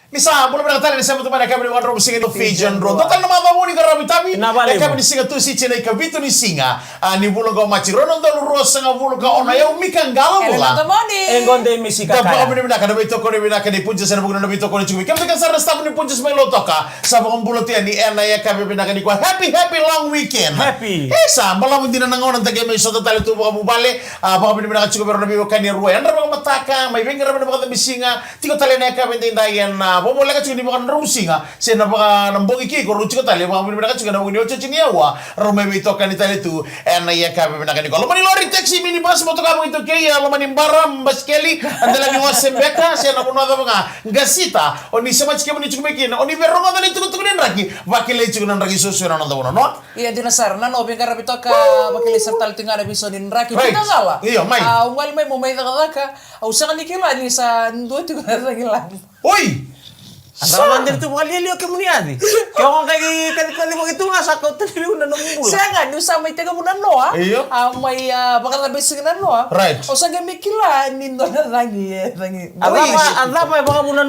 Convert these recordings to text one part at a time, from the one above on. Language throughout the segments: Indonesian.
Misa, boleh berkata ni sama teman kami dengan Rob Singa do Fijian Road. Total nama tamu ni karabi tapi kami di Singa tu si cina ikabitu ni Singa. Ni bulu kau macam Ronon dulu rosa nga bulu kau ona ya umikan galau bola. Engonde misi kakak. Tapi kami ni nak ada betul kau ni nak ada punca sana bukan ada betul kau ni cumi. Kami kan sarana staff ni punca semelo toka. Sama kau bulu tian ni ena ya kami nak ada kuat happy long weekend. Happy. Esa, malam ini nangangon nanti kami suatu tali tu buka bubale. Kami ni nak cukup bernabi bukan ni ruai. Anda bukan mataka, mai bengkar anda bukan Singa. Tiga tali nak kami tindayan. Bomo leka cuni bukan Rusinga, sena baka nambongi ki ko ruci ko tali, mga binaka cuni nambongi ocho cini awa, rome itu kan itali tu, ena ya kabe binaka ni ko. Lomani lori taxi minibus moto kamu itu kaya, lomani baram baskeli, anda lagi wasembeka, sena kuno ada mga gasita, oni sama cike muni cukumekin, oni berongo tali tu kutukunin raki, wakile cukunan raki susu na nanda bono, no? Iya dinasar, na no bengkar rabito ka wakile sertal tinggal episode raki, kita ngala. Iya, mai. Ungal mai mo mai ka, usaha ni kila ni sa ndo tu ka ngilang. Oi. Antara mandir tu bukan lihat kemudian ni. Kau orang kali mau itu nggak sakau tu dia udah nunggu. Saya nggak usah mai tega munan noa. Iya. Mai bakal lebih segenan noa. Right. Usah gak mikila nindo lagi. Apa bakal munan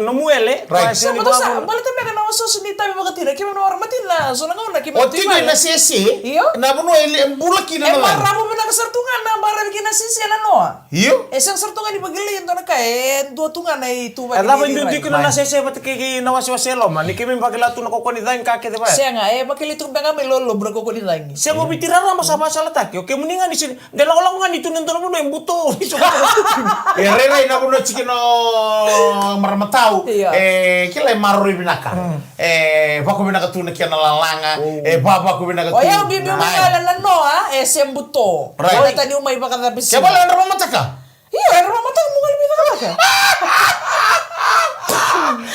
numuele. Right. So betul sah. Balik tapi kan awak sosu ni tapi bakal tidak. Kita orang mati lah. So nggak nak kita. O tiga na sesi. Iyo. Na buno embula kina na. Rabu benar kesertungan na bara bikin sesi na noa. Iyo. Esang sertungan dibagili ento na kay dua tungan na itu. Apa hindi ko na nasa saya pati kay nawasi-waselo man. Ni kami bagila tu nakokonidain kake diba. Saya nga bakil itu benga melolo nakokonidain. Saya mau bicara sama sama tak. Oke mendingan di sini. Dalang-dalang kan itu nonton mo yung buto. Rere na buno chikino marmatau. Kila maruri binaka. Bako binaka tu na kiana lalanga. Baba ko binaka tu. Oh ya bibi mangalan na no sembuto. Right. Tadi umay baka nabisi. Kaya pala na mamataka. Iya, ramata mo ngal binaka ka.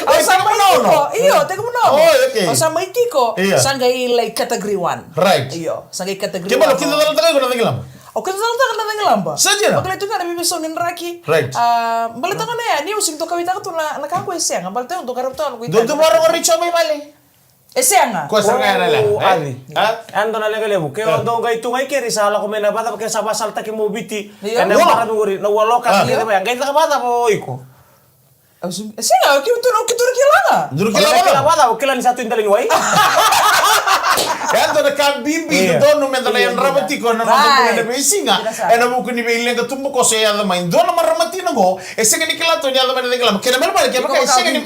Ay, sama Itiko. Iyo, teka mo na. Oh, okay. Sama Itiko, Iya. sanggay like category 1. Right. Iyo, sanggay category 1. Kaya pala, kita dalam tagay ko na nagilam. O kita dalam tagay na nagilam ba? Sadya na. Bakit ito nga nabibisonin Raki. Right. Balita nga na yan, niyo using to kawita ka ito na nakakuha siya nga. Balita yung to karap to. Doon tumaro ko richo may mali. Siya nga. Kuwasa nga na lang. Ali. Ha? Ando na lang kalimu. Kaya ando nga ito nga ikiri sa ala ko may nabata pa kaya sa basal taki mo biti. Iya. Kaya marami uri nawalo ka kaya ba yan. Kaya ka bata po iko. Siya nga, kita kilala. Dulu Kila kila bata kila ni satu yung daling way. Kaya na kabibi doon nung menta na yung ramati ko na naman na besi nga. Na mo kuni bilang ka tumbo ko sa yada main doon na maramati na go. Sa kani kila to niya naman na kila. Kaya naman kaya baka isa kani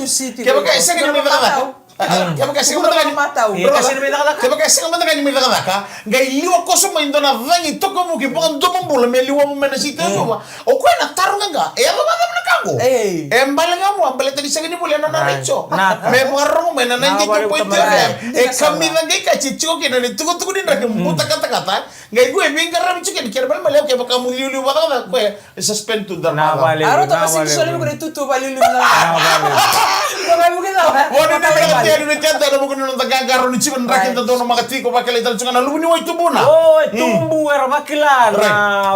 sa kani may nakaka. Kaya baka sa kani mataw. Kasi naman nakaka. Kaya baka sa kani may nakaka. Gay liwa ko sa main doon na vangi to ko mo ki bukan doon mo may liwa mo na sito mo. O ko na tarong nga. Ano ba na kago? Embal nga mo, ambal tadi sa kani mo na richo. May mga rong may na 92.3. Kami na gay ka chicho kina ni tugo din ra buta kata-kata. Gay gue bingkar ra chicho kina bal malaw kaya baka mo liwa ka ko suspend to the Aro to kasi solo mo dito balilu na. Kaya mo kita. Wala na lang tayo ni kanta na mo kuno nang tagagaro ni chiman rakin to no makati ko bakal ital chunga na lubuni wa itu buna. Oh, tumbu era makilan na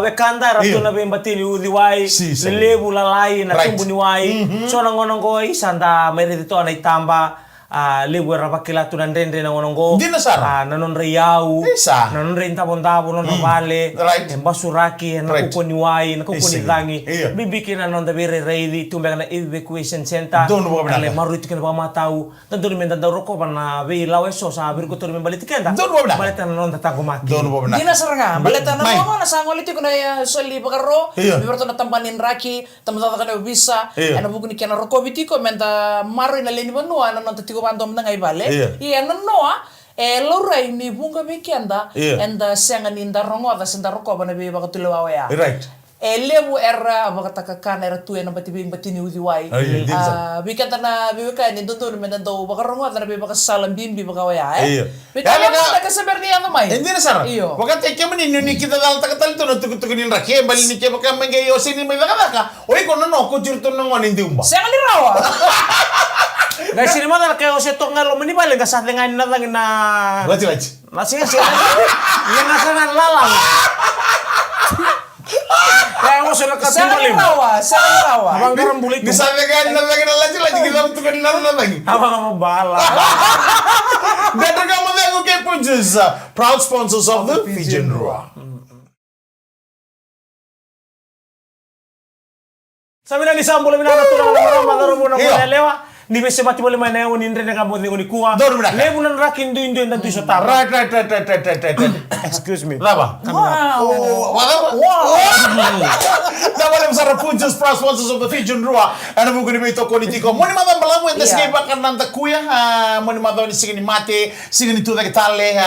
wekanda ratu na bembatini udiwai lebu lalai na tumbu ni wai. So nangonong ko isanda mere dito na itamba lebu era makila tu nandende na ngonong ko. Di na sara. Nanon riau. Nanon rin tabon-tabon non vale. Basuraki na kukoni wai na kukoni rangi. Bibikin na non dabire reidi tumbang na evacuation center. Ale maruti kan ba matau. Tanto ni menda roko na be lawe so sa bir ko to ni baliti kenda. Balita na non tatako maki. Di na saranga. Balita na mo na sangol iti ko na soli bakaro. Biberto na tampanin Raki, tamata ka na bisa. Ano bugo ni kana roko bitiko menta maro na leni banua na non tatiko bandom na ngai bale. Iya noa Laurai ni bunga bikianda and senga ninda rongo da senda roko bana be baka tulewa ya. Right. Lebu era baka takakana era tuya na batibing batini udiwai. Bikanta na bibika ni dondo men do baka rongo da be baka salam bimbi baka waya. Bitala na kasaber ni ano mai. Hindi na sara. Wakati kaya manin ni kita dal takatal to no tukutukunin raki bali ni kaya baka mangay o sini may baka. Oy kono no ko jurto nang wanin diumba. Senga ni rawa. Guys, sini mah kayak ose tok ngalo meni balik ka sa dengan na lang na. Wajib. Masih sih. Yang nasanan lalang. Kayak ose na katimbali. Senga rawa. Abang garam bulit. Disampaikan na lagi kita untuk na lagi. Abang bala. Better come on there, okay, punches. Proud sponsors of the Fijian Roar. Sabi na ni Sambo, labi na natulong na marama, laro mo na lewa. Ni bese mati boleh mana yang ni ndre ngabot ni kuah. Dono minaka. Le bunan rakin do indo dan tu sota. Right. Excuse me. Kenapa? Wow. Da boleh besar punches pras sponsors of the Fijian Rua. Ana buku ni beto politiko. Moni madam balamu entes Yeah. ngai bakar nanta kuya. Moni madam ni sigini mate, sigini tu da kitale,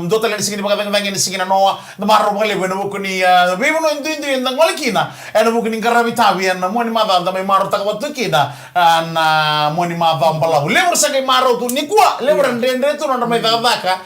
dotale ni sigini bakar ngangi ni sigina noa. Da marro bakale beno buku ni bebo no indu inda ngolikina. Ana buku ni karabi tabi ana moni madam da mai marro takawatu kina. Ana moni madam balahu. Lewer sa kay marro tu ni kuwa. Lewer ndendre tu na mai takataka.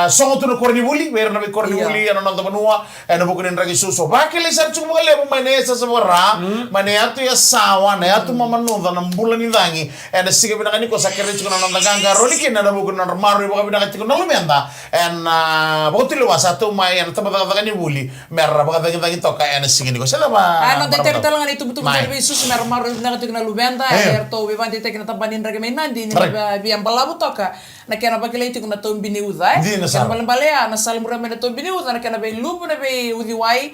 Songo tu no korni buli, ber na korni buli ana nanta benua. Ana buku ni ragi suso. Bakile sar chung bakale mane sa sabara. Mane atu ya sawa, ne atu mamanu da bulan indangi. Ana sige binakani ko sakere chung na nanta ganga roliki na buku na maru buku binakati ko na lumenda. Ana buku tilu wasatu mai ana tamba takataka buli. Merah buku takataka toka ana sige ni ko. Sala ba? Ano te talangan itu betul-betul jadi sus mer maru binakati ko na lumenda. Erto bibante te kina tampanin ragi mainandi ni biang balabu toka. Na kena bakile itu kuna tombini udai. Kena balem-balea na salmura mena tombini udai na kena be lubu na be udiwai.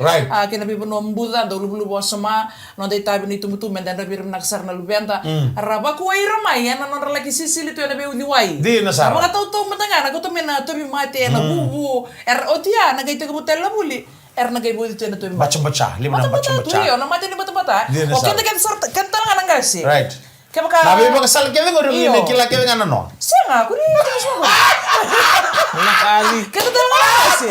Kena be penombuda do lubu sama no dei tabi ni tumbutu menda na be naksar na lubenta. Raba ku ai ramai ya na non lagi sisili tu na be udiwai. Mga tau matanga na ko to mena tobi mate na bubu. Otia na gaite ko butel la buli. Na gay buti tu na tobi. Baca-baca, lima na baca-baca. Tuyo na mate ni bata-bata. O kita kan sort kan talangan ngasi. Right. Kaya baka Nabi ba kasal kaya ngoro ni kila kaya ngano no? Siya nga, kuri semua. Nakali. Kita talangan ngasi.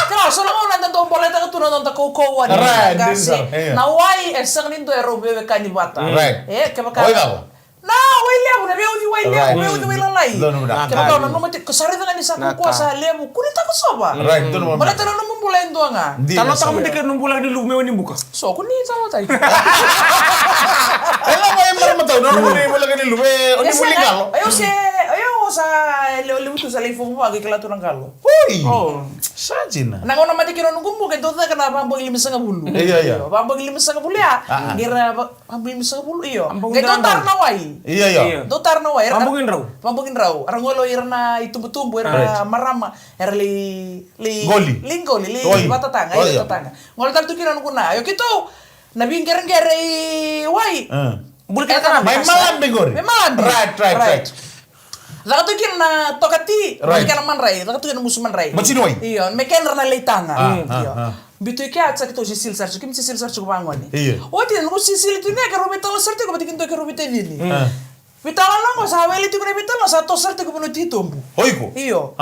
Kalau soalnya orang nanti tuh boleh tak turun nanti kau ngasi. Nawai esang nindo erobe kanibata. Right. Kaya baka. Nah, wailebu na biu wailebu lalai. Kaya baka nanu mati kesari dengan isa kuasa lebu. Kuri tak kusoba. Right. Dono Boleh tanah nemu boleh itu nga. Kalau tak mesti kan numpulang di lume ni buka. So kuni sama tadi. Ela ba yung marama tao? Nano mo wala ka nilume? O ni muli kalo? Ayaw sa lebu tu sa lifu mo agi kala turang kalo. Uy! Sajin na. Nang una mati kino nung gumbo kaya doon ka na pambang ilimis nga bulu. Iya. Pambang ilimis nga bulu ya. Gira pambang ilimis nga bulu iyo. Kaya doon tarnaway. Iya. Doon tarnaway. Pambungin raw. Arangolo ira na itumbu-tumbu ira marama. Ira Goli. Lingoli. Batatanga. Ngolo tar tu kino nung kuna. Ayo kito. Nabingger-ngger wai. Bulu kita kan May malam bigor. Right. Nakatukin na tokati. Right. Kan man ray. Nakatukin na musuman ray. Macinoy. Iyon. May kenra na leitanga. Bitoy kaya at sakito sisil sarcho. Kim sisil sarcho kubangon ni. O tin ko sisil itu niya karo bitalo sarcho ko batikin to karo bitay din. Bitalo lang ko sa weli to ko bitalo sa to sarcho ko puno titombu. Hoy ko. Iyo.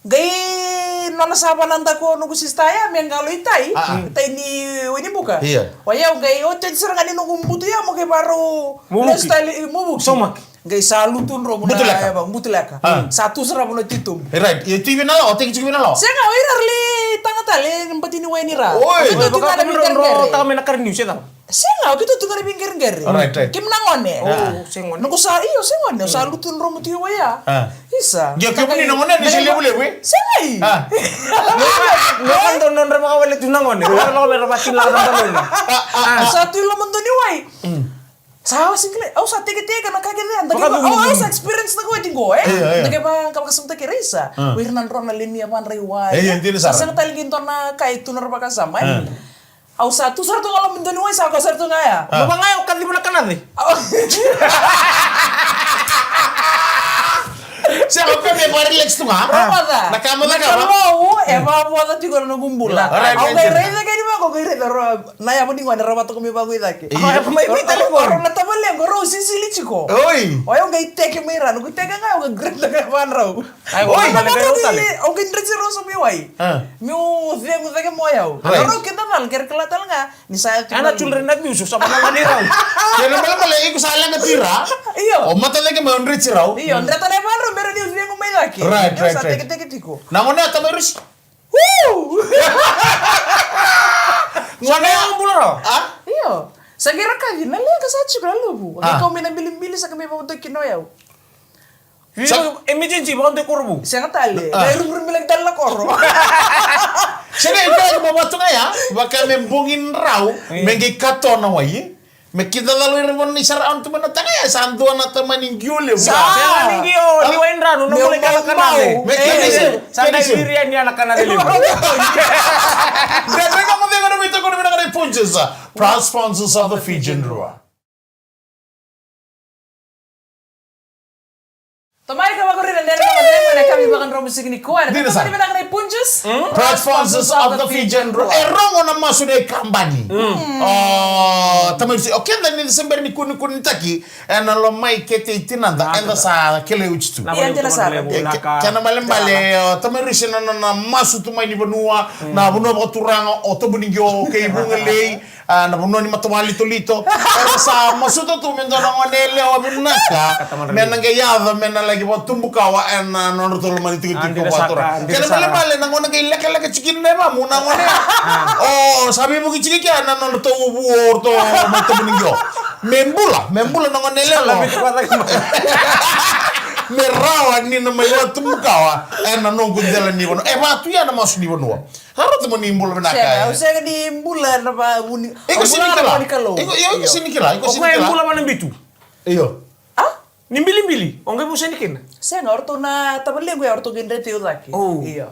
Gay nona saba nanda ko nung sistaya mengalo itay ni ini buka waya gay ten serangani nung umbutu ya mo kay baro style mo somak gay salutun ro muna ya bang butulaka satu sera mo titum Right. Yung TV na lo, tingin TV na lo. Saya nga irarli tanga tali mbati ni weni ra Oy, baka kami ro ta kami nakar news ya. Saya nga kita tunga pinggir-pinggir. Right. Kim nangon eh. Sengon. Nung sa iyo sengon eh salutun ro mo tiyo ya. Isa. Gyo kaya ni nangon ni sila bule we. Sengai. Ngayon doon nang makawala tunangon. Wala ko batin lang ng Satu lo mondo ni wai. Sawa single. Sa tege-tege na kagere. Sa experience na ko tinggo eh. Dagay ba kapakasam ta kirisa. Wir nan ron na linya pan rewai. Sa talgin to na kay tunar ba kasama. Sa tu sarto kalau mondo ni wai sa ko sarto nga ya. Baba ngayon kan di mo na kanad eh. Siya ko may relax to nga. Nakamo na ka. Buat tadi kalau nugumbula. Aku kaya reza kaya di ba ako kaya reza naya mo dingwan rabato ko mi bago idake. May telepon. Oro na tabalem ko ro sisili chiko. Oy. Oy kay teke mira no teke nga ako grab na kapan raw. Oy balik kayo tali. O kay ndre ro so mi wai. Mi u mo teke mo yaw. Ro kita dal ker kelatal nga ni saya Ana children na biuso sa mga niraw. Kaya naman pala ko sa alang tira. Iyo. O mata lagi mo rich raw. Iyo ndre ta na pan ro pero ni mo may laki. Right. Sa teke tiko. Nangona ta may rich. Sana yang bulan Iyo. Sa gira ka din na ka sa chikra lubu. Ikaw may nabilin-bili sa kami pa kinoyaw. Emergency baka ito kurbo. Siya nga tali. Dahil rumilag dala koro. Siya nga ito mabato nga ya. Baka may bungin raw. May kato na wayi. May kita lalu rin ni saraan tu mana tanga ya santuan atau maning gyule. Saya ning yo liwain rano no mulai kala-kala. Santai dirian ya anak-anak dili. Dan mereka mau tengok itu kau nak ada punches. Proud sponsors of the Fijian Rua. Tomai ka bago rin ang dere na kami bakan romo signi ko. Ano Dina, kami sir. na kanay punches? Responses of the Fijian rongo na masunay kambani. Tamay si okay dan ni December ni kun taki and lo mai kete itinanda and sa kele uchitu. Iya, dina, sir. Kana malembale tamay risi na masu tumay ni banua na bunua ba turanga o to bunigyo kay bungale na bunua ni matumali tolito. Sa masuto tu mendo na ngonele o binaka. Menangayada menalagi buat tumbukawa and non tolo mani tigo tigo watura. Kana malembale na ngona kay leka chikin na ma muna ngone. Oh, sabi mo kichiki kya na non to ubu to matumingyo. Membula na ngonele lo. Merawa ni na mayo tumbukawa na no gundela ni bono. Ba tu ya na masu ni bono. Harus mo ni mbula benaka. Saya di mbula na ba uni. Iko sinikila. Iko sinikila. Iko sinikila. Mbula mana bitu? Iyo. Nimbili-mbili. Onge mo senikin. Saya nggak orto na tabalengo ya orto gendre teu daki. Iya.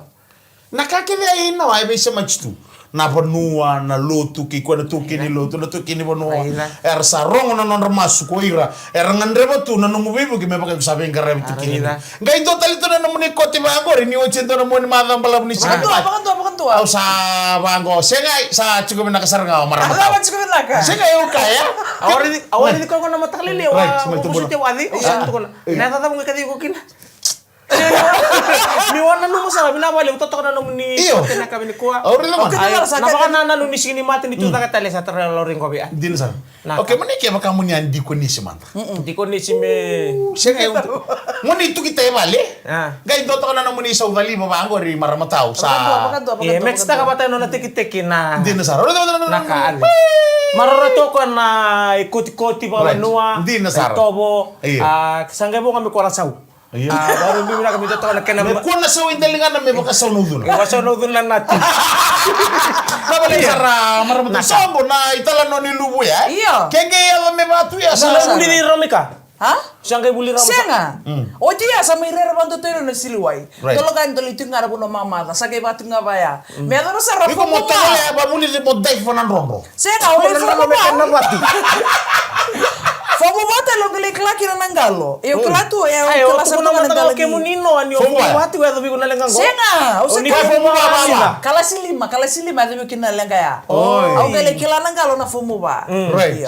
Nakakeve aí não aí vai ser mais tu. Na bonua na lotu ki quando tu kini lotu na tu kini bonua. Er sarong na non ramas ko ira. Er ngandreba tu na no mubibu ki me pakai sabe ngarem tu kini. Ngai to tali tu na no muni koti bangor ni o cento na muni madam bala muni sa. Pakan tu. Au sa bango. Sengai sa cukup na kasar ngau marama. Apa cukup nak? Sengai o kaya. Awari di ko na matakali le wa. Kusiti wadi. Na tata mo kadi ko kina. Ni wana no sa bina wale utoto na no ni tena kami ni kuwa. Napaka na no ni sini mati ni tuta katale sa tra loring ko bia. Din sa. Okay, mani ke baka muni andi ko ni siman. Di ko ni sime. Sengai muni tu kita vale. Gai doto na no muni sa udali mo bangor ri maramatao sa. Next ta kabata no na tiki-tiki na. Din sa. Nakaali. Mararato ko na ikoti-koti pa banua. Din sa. Tobo. Sangay mo kami korasau. Baru bimina kami tato na kena. Me kuana sa windalingan na me baka sa nudun. Sa nudun lang natin. Nabalik sara maramut sombo na italan no ni lubu ya. Iya. Kenge ya me batu ya sa. Sangay buli ni Romika. Sangay buli Romika. Senga. O dia sa may rerabando tayo na siluway. Tologan tolo itu ngara po na mamata. Sangay batu nga ba ya. Meron sa rapo mo ba. Iko mo tole ba muni mo dai fo nan rombo. Senga o le fomo ba. Fomo bata lo gele klaki na nangalo. Eu klatu ya o klasa na nangalo. Ke munino ani o wati wa dobi kuna lenga ngo. Senga, o se fomo ba. Kala silima dobi kina lenga ya. Au gele kila nangalo na fomo ba. Right.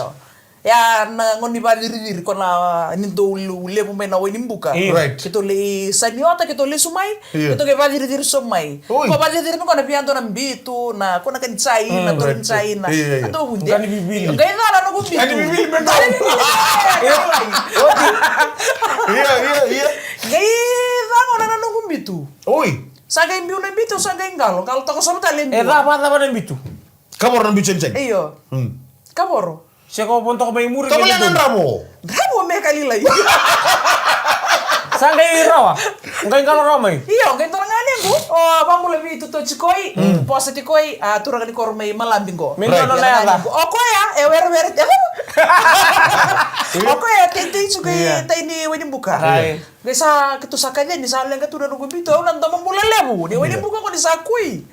Ya na ngoni ba diri kona nindo le mo na wini mbuka. Right. Kito le saniota kito le sumai. Kito ke ba diri sumai. Ko ba diri mo kona pianto na mbitu na kona kan chai na to chai na. Ato hunde. Gani bibili. Gani na no gumbitu. Ani bibili bendo. Iya. Gai da ngona no gumbitu. Oi. Saga imbiu na mbitu saga ingalo. Kalau toko sama talent. Apa na bitu. Kamor na bichen chen. Iyo. Kaboro. Siya ko punto ko may muri. Kamala nan ramo. Ramo me kalilay. Sangay rawa. Ngai ngalo ramai. Iya, ngai torangane bu. Oh, pamu lebih itu to chikoi. Posa chikoi turang ni kormai malambingo. Minto no na ya. Oko ya, wer. Oko ya tenti sukai tini weni buka. Gesa ketusakanya ni salen ketu dan nunggu bito nan tamang bulan lebu. Ni weni buka ko disakui.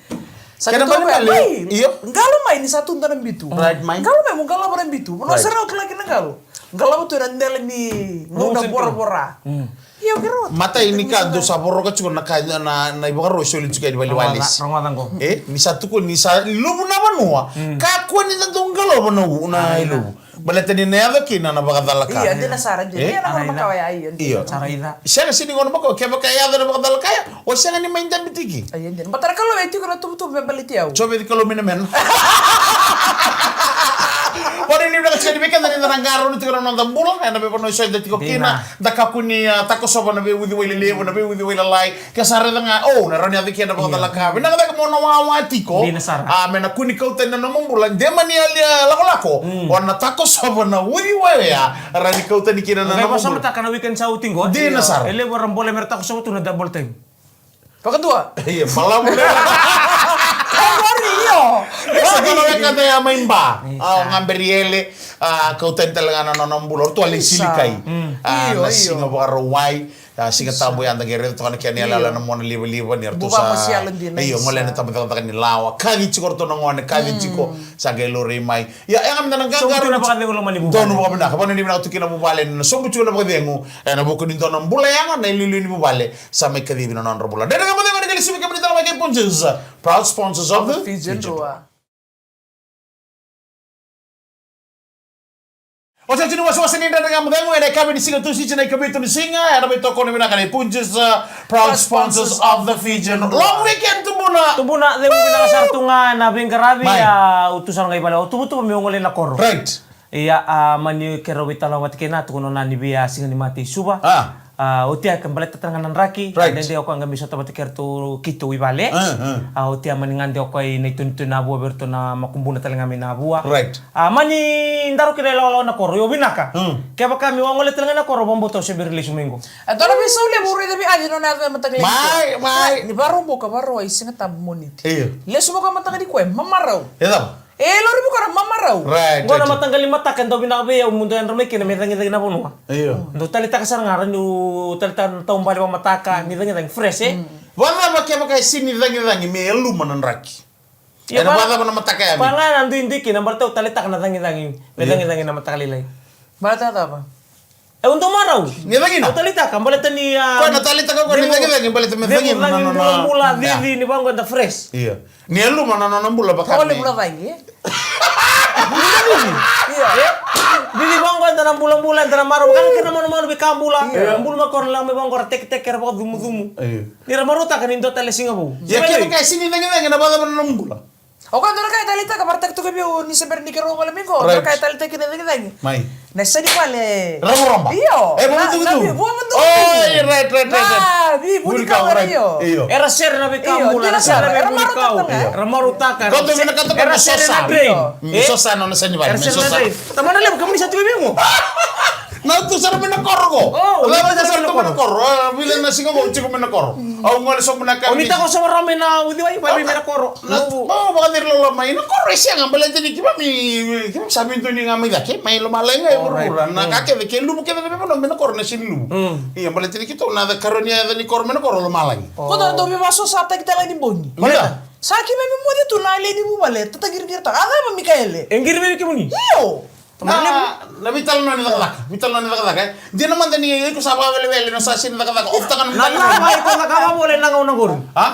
Kena balik. Iyo. Ngalo mai ni satu ntaran bitu. Ngalo mai mo ngalo paran bitu. Mo serau kelaki ngalo. Ngalo tu randel ni ngona bora-bora. Iyo kero. Mata ini ka do saboro ka chukuna ka na ibu ka roisho li chukai wali walis. Ni satu ko ni sa lubu na banua. Ka ko ni tanto ngalo banu na ilu. Balete ni neva kina na baka dalaka. Iya, dia nasaran dia. Dia na ko makawaya iyo. Iyo. Saraida. Siya sini ngono bako kaya baka ya na baka dalaka ya. O siya ni main dan bitiki. Ayun din. Batara kalau itu kalau tuh balitiaw. Coba di kalau minamen. Pode ni udah kasi bikin dari narangaro ni tigro nang dambulo na be pono siya dati ko kina da kakuni tako soba na be with the way levo na be with the way lai kasara nga na rani adi kina baka dalaka. Bina ka mo na wawati ko. Mena kuni kau tena na mambulan de mani alia lako. Na tako soba na with the way ya rani kau tani kina na mambulan. Sama tak kana weekend sa uting ko. Di nasar. Ele waram boleh merta ko sa utung na double time. Pakadua. Iya, malam. Sa kono ka tayo main ba? Ngamberiele kau tentel nga na nombulor to ali silikai. Na singa baka rawai singa tambo yang tangere to kana kani ala na mona liba ni artu Buba pasialan din na iyo isa. ngole na tambo ni lawa kagi chiko to ngone kagi chiko sa gelore mai ya yang amna So nanggagar na pa kanila mani dono mo na kapano ni na tukina mo bale na sombu chuna mo dengu na boko ni tono mbula yang na lili ni mo bale sa may kadibi na nandro bula dere ka mo dengu ni sumi ka mo dala may punches proud sponsors of the Fijian Roa. Osa chini wasi ni ndanga mdengu ene kabe ni singa tusi china ikabe ni singa ena beto kono mina kane punches proud sponsors of the Fijian long weekend tubuna de ubina sartunga na bengarabi ya utusan ngai bala tubutu miongole na koro right iya mani kerowita lawat kena tukono nani biya singa ni mati suba utia kembali tetanganan raki dan dia aku angga bisa tabat kertu kitu wibale utia maningan dia aku ini tuntun abu bertu na makumbuna telinga mina abua right mani ndaro kira lawa na koro yo binaka kaya kami wangole telinga na koro bombo to sebirli sumingo Atau lebih sulit murid tapi aja nona ada matang mai Ni baru buka baru ay singa tab monit. Iya. Le sumo ka matang di kue mamaraw. Eta Lori buka mamaraw. right gua na matanggal lima takan to binabe ya umundu yang remeki na metangi na puno iya ndo talita kasar ngaran du talita taum bali wa mataka ni tang fresh wala makai sini dangi melu manan raki Ya, ena wala mana mataka ya pangan andu indiki na bartau talita kana tangi metangi na matakali Balata apa? Untuk marau. Ni lagi na. Talita kan boleh tani Ko na talita ka ko ni lagi boleh temen Ni mula vivi ni bango da fresh. Iya. Ni elu mana na bula bakar. Kau boleh lagi. Iya. Vivi bango da bulan-bulan da marau kan kena mana bikambula. Ambul makor lang may bango tek ker ba dumu. Iya. Ni ramaruta kan indo tale singabu. Ya kaya kaya sini lagi na bala mana bula. O kan dora kaya talita ka partek to kabiyo ni seber ni kero wala mingo. Dora kaya talita kina lagi. Mai. Nasa di pale. Ramo. Iyo. Betul. Oh, right. Bi budi ka iyo. Iyo. Era ser na bikambula, era ser na bikau. Ramaruta kan. Kau tu mina kata era ser na drain. Sosa no na sani ba. Era ser na drain. Tamana lem kamu ni satu bingo. Na tu sar mina korgo. Oh, la sar tu mina korgo. Bila na singo ko chiko mina korgo. Au ngol sok mina ka. Onita ko sa rame na udi wai bai mina koro. Oh, baka nirlo mai na korgo siya nga bala tani kiba mi kim sabi to ni nga mi dake mai lo malenga e burura na kake de ke lubu ke de be no mina korgo na sin lubu. Iya bala tani kito na da karonia da ni korgo mina korgo lo malangi. Ko da do bi maso sa tek tala ni boni. Iya. Saki me mo de tu na le ni bu bale tata gir ta. Ada ma Mikaele. Engir be ke muni. Iyo. Na vital no ni dakalaka. Di naman tani ko sa ba wele no sa sin dakalaka. Ofta kan Nala mai ko nakama boleh nangaw nangor. Ha?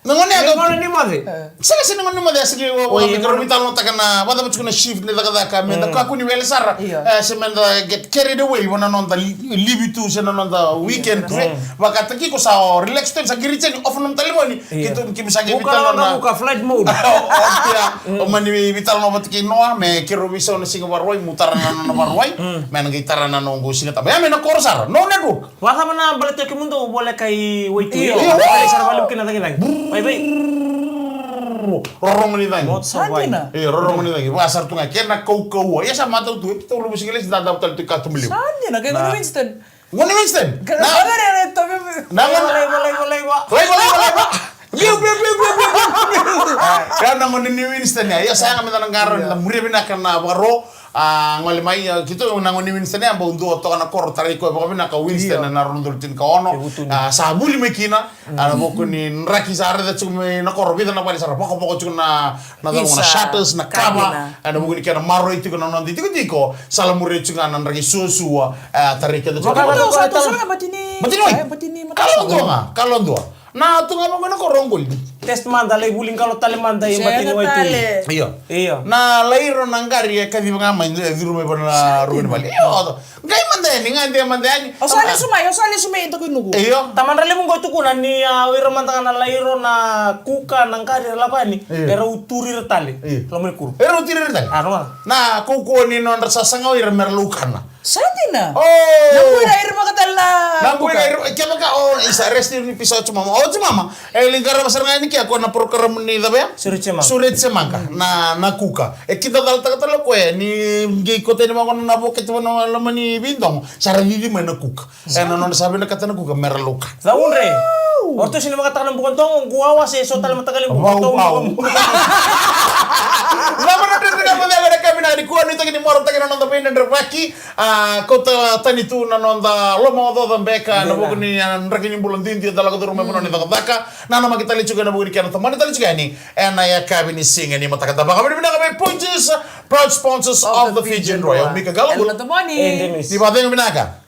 Nangone Ni ato. mo ni made. Saka sini ngoni mo desa ki o mikro vital no takana wada mutu na shift ni dakalaka men da ka kuni wele sara. Se men da get carried away wana non da live to se non da weekend. Wakati ki ko sa relax to sa girichen off non talimoni. Kitu ki misage vital na buka flight mode. O mani vital no batki noa me kiro viso na singa warwai mutarana na warwai. Men gitarana no go singa ta. Ya men ko sara. No network. Waka mana balete ke mundo boleh kai wait. Boleh sar balum kena lagi. Bye. Rorong ni dang. Sandina. Rorong ni dang. Wasar tu ngake na kau. Ya sama tu tu kita ulum singeles da da tu ka tu beliau. Sandina kay Gordon Winston. Ngoni Winston. Na bagare to bi. Boleh. Ba. Biu. Karena ngoni ni Winston ya saya kami tanang garon na muri bina kana baro ngoli mai gitu nangoni Winston ya bondo to kana kor tari ko ba bina ka Winston na rondol tin ka ono sabuli mekina ana boko ni raki sare da chume na kor bida na pali sara poko chuna na da na shatters na kama ana boko ni kana maro itu kana non tiko salamure chuna na raki susu tari ka da Satu sana batini. Kalon doa. Na tu ngamo na korongol. Test manda lay buling kalau tali manda yung batini mo itu. Iyo. Na lairo nangari ya kadi nga man di rumay pa na rumay bali. Iyo. Gay manda ni nga dia manda ni. Osale sumay ito kunugo. Iyo. Taman rali mong gotu kunan ni wiro manda na lairo na kuka nangkari lapani. Pero uturi retali. Lo mo kuru. Pero utiri retali. Ano? Na kuko ni non sasangaw ir merlukan na. Sandina. Oh. Namuira ir makatala. Namuira ir kaya ka isa resti ni episode mama. Mama. Lingkara masar nga ni kaya ko na program ni dabe. Sulit semangka. Na kuka. Kita dal tagatalo ko ni gay ko tani mga na boket mo na lamani bindong. Sara hindi man na kuka. Non sabi na kata na kuka merlukan. Zaunre. Orto sino makatakan ng bukong tong guwawa si so tala matagal yung bukong tong. Lama na din nga mo kami na kuha nito kini moro takin nang tapin ng Rocky. kota tanitu na nonda lomo do beka na bugni ndragini bulan tinti dala ko rumah punon ita kataka na nama kita licuga na bugni kana tamani tali juga ni na ya kabini singa ni matakata baka bini kami punches proud sponsors of the Fijian Royal Mika Galabul Di ba tayo binaka